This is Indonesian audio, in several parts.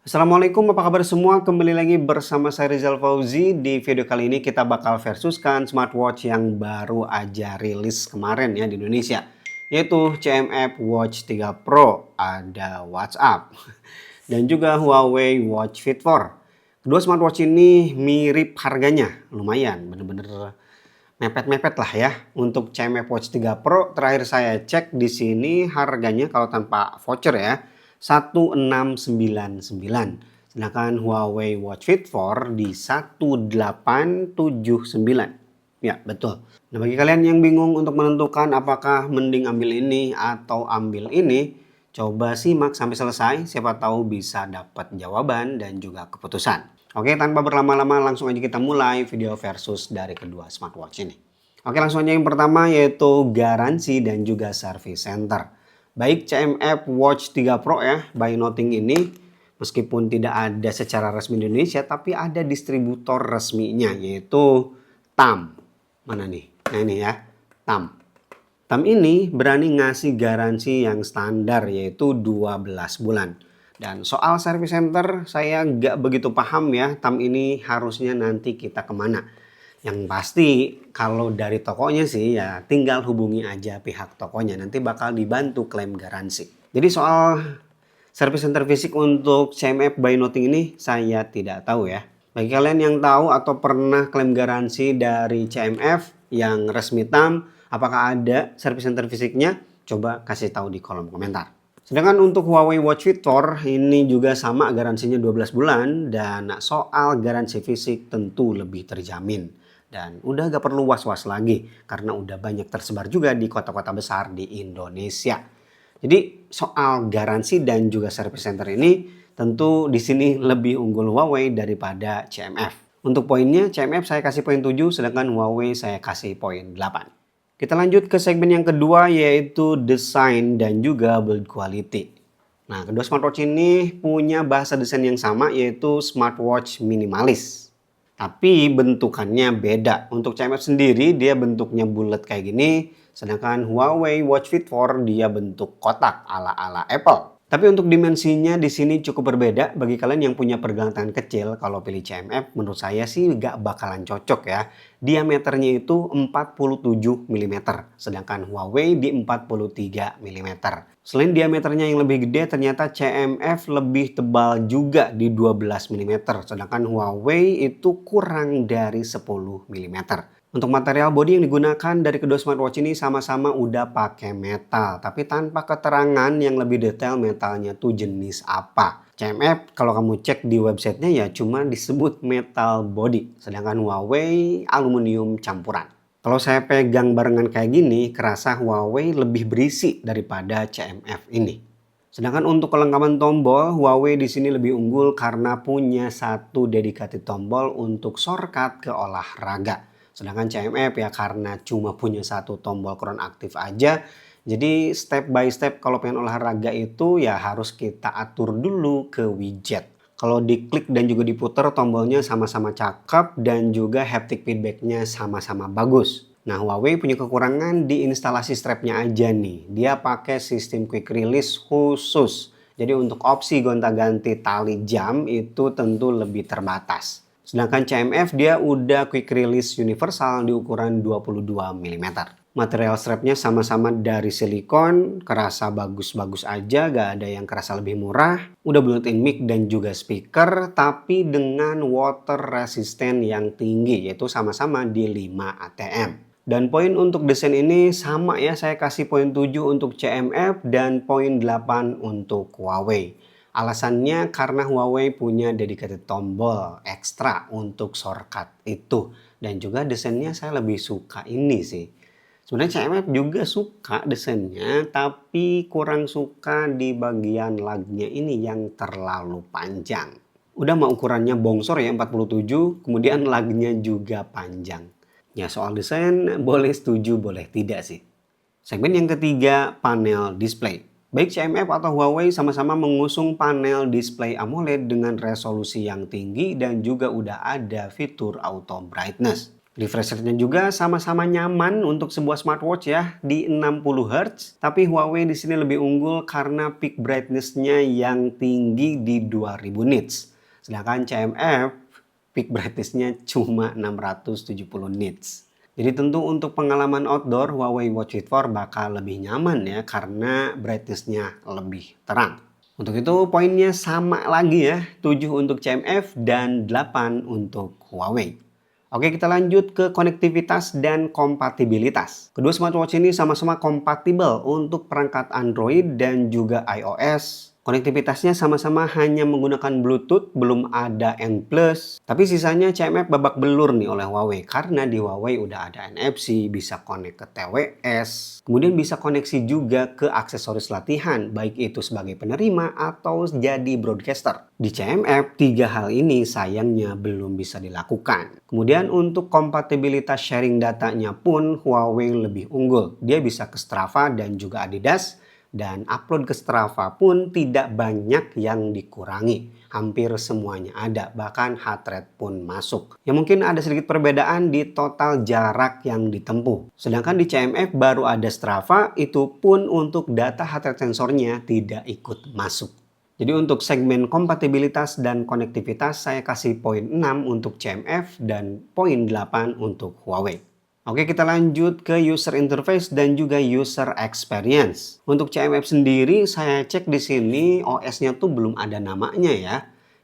Assalamualaikum, apa kabar semua? Kembali lagi bersama saya Rizal Fauzi. Di video kali ini kita bakal versuskan smartwatch yang baru aja rilis kemarin ya di Indonesia, yaitu CMF Watch 3 Pro, ada WhatsApp, dan juga Huawei Watch Fit 4. Kedua smartwatch ini mirip harganya, lumayan, bener-bener mepet-mepet lah ya. Untuk CMF Watch 3 Pro terakhir saya cek di sini harganya kalau tanpa voucher ya 1699. Sedangkan Huawei Watch Fit 4 di 1879. Ya, betul. Nah, bagi kalian yang bingung untuk menentukan apakah mending ambil ini atau ambil ini, coba simak sampai selesai, siapa tahu bisa dapat jawaban dan juga keputusan. Oke, tanpa berlama-lama langsung aja kita mulai video versus dari kedua smartwatch ini. Oke, langsung aja yang pertama yaitu garansi dan juga service center. Baik CMF Watch 3 Pro ya, by Nothing ini, meskipun tidak ada secara resmi di Indonesia, tapi ada distributor resminya yaitu TAM. Mana nih? Nah ini ya, TAM. TAM ini berani ngasih garansi yang standar yaitu 12 bulan. Dan soal service center saya nggak begitu paham ya, TAM ini harusnya nanti kita kemana. Yang pasti kalau dari tokonya sih ya tinggal hubungi aja pihak tokonya, nanti bakal dibantu klaim garansi. Jadi soal service center fisik untuk CMF by Nothing ini saya tidak tahu ya. Bagi kalian yang tahu atau pernah klaim garansi dari CMF yang resmi TAM, apakah ada service center fisiknya? Coba kasih tahu di kolom komentar. Sedangkan untuk Huawei Watch Fit 4 ini juga sama garansinya 12 bulan dan soal garansi fisik tentu lebih terjamin. Dan udah gak perlu was-was lagi karena udah banyak tersebar juga di kota-kota besar di Indonesia. Jadi soal garansi dan juga service center ini tentu di sini lebih unggul Huawei daripada CMF. Untuk poinnya CMF saya kasih poin 7 sedangkan Huawei saya kasih poin 8. Kita lanjut ke segmen yang kedua yaitu desain dan juga build quality. Nah, kedua smartwatch ini punya bahasa desain yang sama yaitu smartwatch minimalis. Tapi bentukannya beda. Untuk CMF sendiri dia bentuknya bulat kayak gini, sedangkan Huawei Watch Fit 4 dia bentuk kotak ala-ala Apple. Tapi untuk dimensinya di sini cukup berbeda. Bagi kalian yang punya pergelangan tangan kecil, kalau pilih CMF menurut saya sih gak bakalan cocok ya. Diameternya itu 47 mm, sedangkan Huawei di 43 mm. Selain diameternya yang lebih gede, ternyata CMF lebih tebal juga di 12 mm, sedangkan Huawei itu kurang dari 10 mm. Untuk material bodi yang digunakan dari kedua smartwatch ini sama-sama udah pakai metal, tapi tanpa keterangan yang lebih detail metalnya tuh jenis apa. CMF kalau kamu cek di websitenya ya cuma disebut metal body, sedangkan Huawei aluminium campuran. Kalau saya pegang barengan kayak gini, kerasa Huawei lebih berisi daripada CMF ini. Sedangkan untuk kelengkapan tombol, Huawei di sini lebih unggul karena punya satu dedicated tombol untuk shortcut ke olahraga. Sedangkan CMF ya karena cuma punya satu tombol crown aktif aja. Jadi step by step kalau pengen olahraga itu ya harus kita atur dulu ke widget. Kalau diklik dan juga diputer tombolnya sama-sama cakep dan juga haptic feedbacknya sama-sama bagus. Nah, Huawei punya kekurangan di instalasi strapnya aja nih. Dia pakai sistem quick release khusus. Jadi untuk opsi gonta-ganti tali jam itu tentu lebih terbatas. Sedangkan CMF dia udah quick release universal di ukuran 22 mm. Material strapnya sama-sama dari silikon, kerasa bagus-bagus aja, gak ada yang kerasa lebih murah. Udah built-in mic dan juga speaker, tapi dengan water resistant yang tinggi, yaitu sama-sama di 5 ATM. Dan poin untuk desain ini sama ya, saya kasih poin 7 untuk CMF dan poin 8 untuk Huawei. Alasannya karena Huawei punya dedicated tombol ekstra untuk shortcut itu. Dan juga desainnya saya lebih suka ini sih. Sebenarnya CMF juga suka desainnya, tapi kurang suka di bagian lugnya ini yang terlalu panjang. Udah mah ukurannya bongsor ya 47, kemudian lugnya juga panjang. Ya soal desain boleh setuju boleh tidak sih. Segmen yang ketiga, panel display. Baik CMF atau Huawei sama-sama mengusung panel display AMOLED dengan resolusi yang tinggi dan juga udah ada fitur auto brightness. Refresh rate-nya juga sama-sama nyaman untuk sebuah smartwatch ya di 60 Hz, tapi Huawei di sini lebih unggul karena peak brightness-nya yang tinggi di 2000 nits. Sedangkan CMF peak brightness-nya cuma 670 nits. Jadi tentu untuk pengalaman outdoor Huawei Watch Fit 4 bakal lebih nyaman ya karena brightness-nya lebih terang. Untuk itu poinnya sama lagi ya, 7 untuk CMF dan 8 untuk Huawei. Oke, kita lanjut ke konektivitas dan kompatibilitas. Kedua smartwatch ini sama-sama kompatibel untuk perangkat Android dan juga iOS. Konektivitasnya sama-sama hanya menggunakan Bluetooth, belum ada N+. Tapi sisanya CMF babak belur nih oleh Huawei. Karena di Huawei udah ada NFC, bisa connect ke TWS. Kemudian bisa koneksi juga ke aksesoris latihan, baik itu sebagai penerima atau jadi broadcaster. Di CMF, 3 hal ini sayangnya belum bisa dilakukan. Kemudian untuk kompatibilitas sharing datanya pun Huawei lebih unggul. Dia bisa ke Strava dan juga Adidas. Dan upload ke Strava pun tidak banyak yang dikurangi. Hampir semuanya ada, bahkan heart rate pun masuk. Ya mungkin ada sedikit perbedaan di total jarak yang ditempuh. Sedangkan di CMF baru ada Strava, itu pun untuk data heart rate sensornya tidak ikut masuk. Jadi untuk segmen kompatibilitas dan konektivitas saya kasih poin 6 untuk CMF dan poin 8 untuk Huawei. Oke, kita lanjut ke user interface dan juga user experience. Untuk CMF sendiri saya cek di sini OS-nya tuh belum ada namanya ya.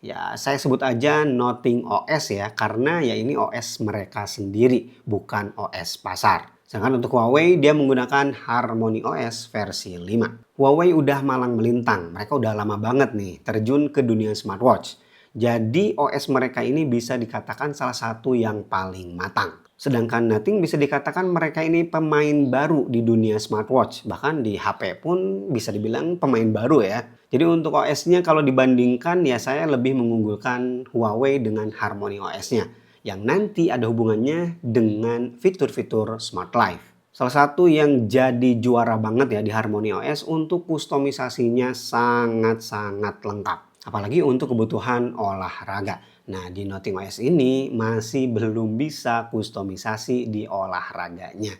Ya, saya sebut aja Nothing OS ya, karena ya ini OS mereka sendiri, bukan OS pasar. Sedangkan untuk Huawei dia menggunakan Harmony OS versi 5. Huawei udah malang melintang, mereka udah lama banget nih terjun ke dunia smartwatch. Jadi OS mereka ini bisa dikatakan salah satu yang paling matang. Sedangkan Nothing bisa dikatakan mereka ini pemain baru di dunia smartwatch. Bahkan di HP pun bisa dibilang pemain baru ya. Jadi untuk OS-nya kalau dibandingkan ya saya lebih mengunggulkan Huawei dengan Harmony OS-nya. Yang nanti ada hubungannya dengan fitur-fitur Smart Life. Salah satu yang jadi juara banget ya di Harmony OS untuk kustomisasinya sangat-sangat lengkap. Apalagi untuk kebutuhan olahraga. Nah, di Nothing OS ini masih belum bisa kustomisasi di olahraganya.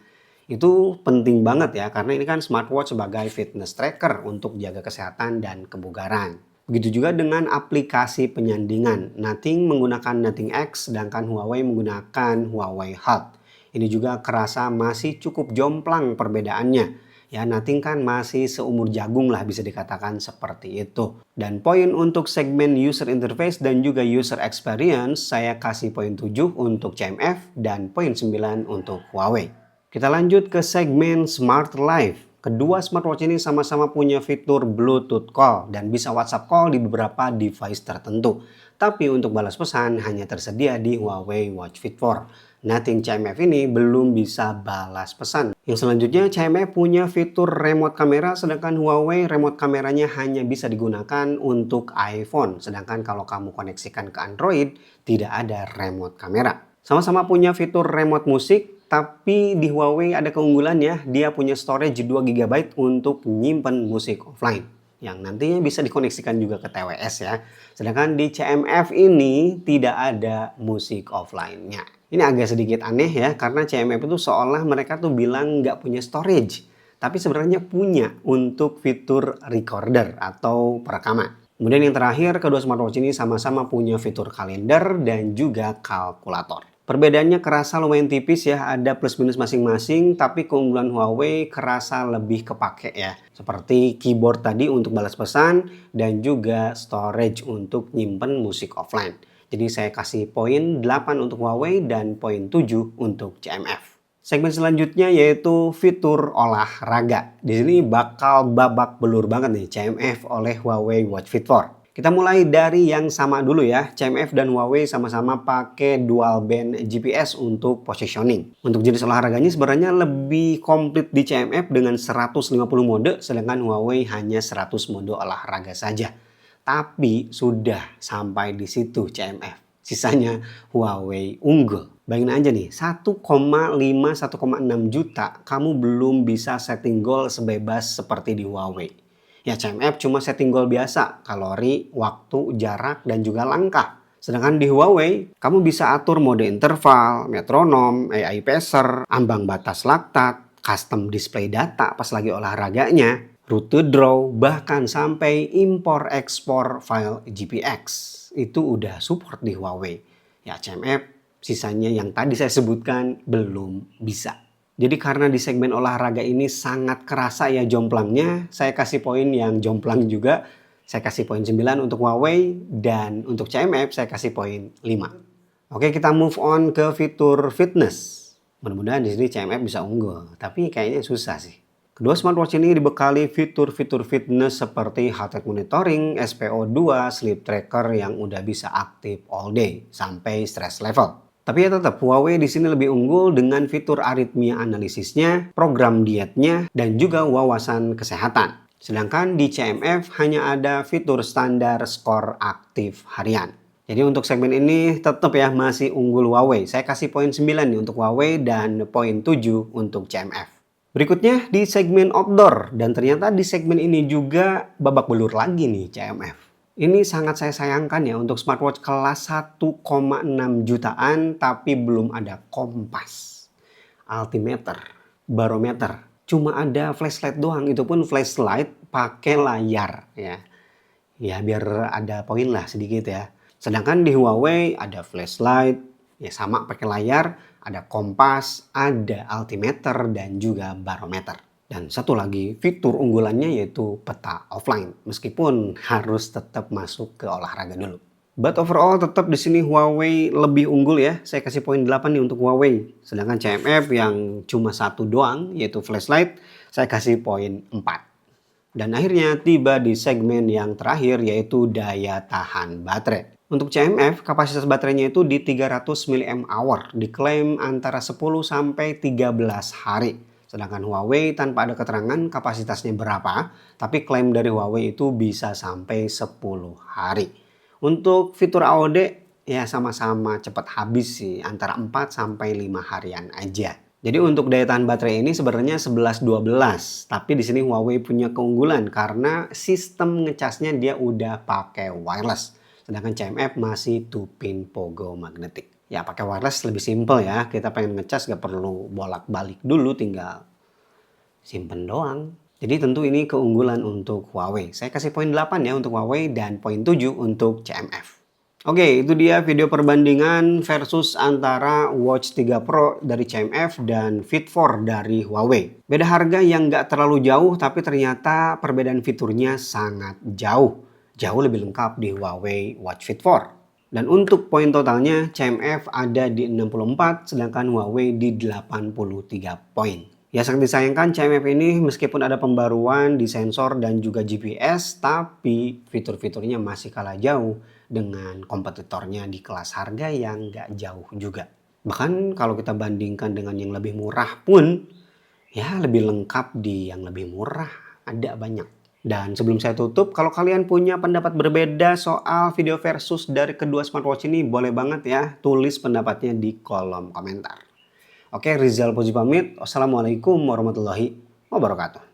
Itu penting banget ya, karena ini kan smartwatch sebagai fitness tracker untuk jaga kesehatan dan kebugaran. Begitu juga dengan aplikasi penyandingan. Nothing menggunakan Nothing X, sedangkan Huawei menggunakan Huawei Hot. Ini juga kerasa masih cukup jomplang perbedaannya. Ya, Nothing kan masih seumur jagung lah bisa dikatakan seperti itu. Dan poin untuk segmen user interface dan juga user experience saya kasih poin 7 untuk CMF dan poin 9 untuk Huawei. Kita lanjut ke segmen Smart Life. Kedua smartwatch ini sama-sama punya fitur Bluetooth call dan bisa WhatsApp call di beberapa device tertentu. Tapi untuk balas pesan hanya tersedia di Huawei Watch Fit 4. Nothing CMF ini belum bisa balas pesan. Yang selanjutnya CMF punya fitur remote kamera, sedangkan Huawei remote kameranya hanya bisa digunakan untuk iPhone. Sedangkan kalau kamu koneksikan ke Android tidak ada remote kamera. Sama-sama punya fitur remote musik, tapi di Huawei ada keunggulan ya, dia punya storage 2 GB untuk nyimpen musik offline. Yang nantinya bisa dikoneksikan juga ke TWS ya. Sedangkan di CMF ini tidak ada musik offline-nya. Ini agak sedikit aneh ya, karena CMF itu seolah mereka tuh bilang nggak punya storage. Tapi sebenarnya punya untuk fitur recorder atau perekaman. Kemudian yang terakhir, kedua smartwatch ini sama-sama punya fitur kalender dan juga kalkulator. Perbedaannya kerasa lumayan tipis ya, ada plus minus masing-masing, tapi keunggulan Huawei kerasa lebih kepake ya. Seperti keyboard tadi untuk balas pesan dan juga storage untuk nyimpen musik offline. Jadi saya kasih poin 8 untuk Huawei dan poin 7 untuk CMF. Segmen selanjutnya yaitu fitur olahraga. Di sini bakal babak belur banget nih CMF oleh Huawei Watch Fit 4. Kita mulai dari yang sama dulu ya. CMF dan Huawei sama-sama pakai dual band GPS untuk positioning. Untuk jenis olahraganya sebenarnya lebih komplit di CMF dengan 150 mode, sedangkan Huawei hanya 100 mode olahraga saja. Tapi sudah sampai di situ CMF. Sisanya Huawei unggul. Bayangin aja nih, 1,5-1,6 juta kamu belum bisa setting goal sebebas seperti di Huawei. Ya CMF cuma setting goal biasa, kalori, waktu, jarak, dan juga langkah. Sedangkan di Huawei, kamu bisa atur mode interval, metronom, AI pacer, ambang batas laktat, custom display data pas lagi olahraganya, rute draw, bahkan sampai impor-ekspor file GPX. Itu udah support di Huawei. Ya CMF, sisanya yang tadi saya sebutkan belum bisa. Jadi karena di segmen olahraga ini sangat kerasa ya jomplangnya, saya kasih poin yang jomplang juga. Saya kasih poin 9 untuk Huawei, dan untuk CMF saya kasih poin 5. Oke, kita move on ke fitur fitness. Mudah-mudahan di sini CMF bisa unggul, tapi kayaknya susah sih. Kedua smartwatch ini dibekali fitur-fitur fitness seperti heart rate monitoring, SPO2, sleep tracker yang udah bisa aktif all day sampai stress level. Tapi ya tetap Huawei di sini lebih unggul dengan fitur aritmia analisisnya, program dietnya, dan juga wawasan kesehatan. Sedangkan di CMF hanya ada fitur standar skor aktif harian. Jadi untuk segmen ini tetap ya masih unggul Huawei. Saya kasih poin 9 nih untuk Huawei dan poin 7 untuk CMF. Berikutnya di segmen outdoor, dan ternyata di segmen ini juga babak belur lagi nih CMF. Ini sangat saya sayangkan ya untuk smartwatch kelas 1,6 jutaan tapi belum ada kompas, altimeter, barometer. Cuma ada flashlight doang, itu pun flashlight pakai layar ya. Ya biar ada poin lah sedikit ya. Sedangkan di Huawei ada flashlight, ya sama pakai layar, ada kompas, ada altimeter dan juga barometer. Dan satu lagi fitur unggulannya yaitu peta offline, meskipun harus tetap masuk ke olahraga dulu. But overall tetap di sini Huawei lebih unggul ya. Saya kasih poin 8 nih untuk Huawei. Sedangkan CMF yang cuma satu doang yaitu flashlight, saya kasih poin 4. Dan akhirnya tiba di segmen yang terakhir yaitu daya tahan baterai. Untuk CMF kapasitas baterainya itu di 300 mAh, diklaim antara 10 sampai 13 hari. Sedangkan Huawei tanpa ada keterangan kapasitasnya berapa, tapi klaim dari Huawei itu bisa sampai 10 hari. Untuk fitur AOD ya sama-sama cepat habis sih, antara 4 sampai 5 harian aja. Jadi untuk daya tahan baterai ini sebenarnya 11-12, tapi di sini Huawei punya keunggulan karena sistem ngecasnya dia udah pakai wireless. Sedangkan CMF masih 2-pin pogo magnetic. Ya pakai wireless lebih simple ya, kita pengen ngecas gak perlu bolak-balik dulu, tinggal simpen doang. Jadi tentu ini keunggulan untuk Huawei. Saya kasih poin 8 ya untuk Huawei dan poin 7 untuk CMF. Oke, itu dia video perbandingan versus antara Watch 3 Pro dari CMF dan Fit 4 dari Huawei. Beda harga yang nggak terlalu jauh, tapi ternyata perbedaan fiturnya sangat jauh. Jauh lebih lengkap di Huawei Watch Fit 4. Dan untuk poin totalnya, CMF ada di 64, sedangkan Huawei di 83 poin. Ya sangat disayangkan CMF ini meskipun ada pembaruan di sensor dan juga GPS, tapi fitur-fiturnya masih kalah jauh dengan kompetitornya di kelas harga yang nggak jauh juga. Bahkan kalau kita bandingkan dengan yang lebih murah pun, ya lebih lengkap di yang lebih murah, ada banyak. Dan sebelum saya tutup, kalau kalian punya pendapat berbeda soal video versus dari kedua smartwatch ini, boleh banget ya tulis pendapatnya di kolom komentar. Oke, Rizal Puji pamit. Wassalamualaikum warahmatullahi wabarakatuh.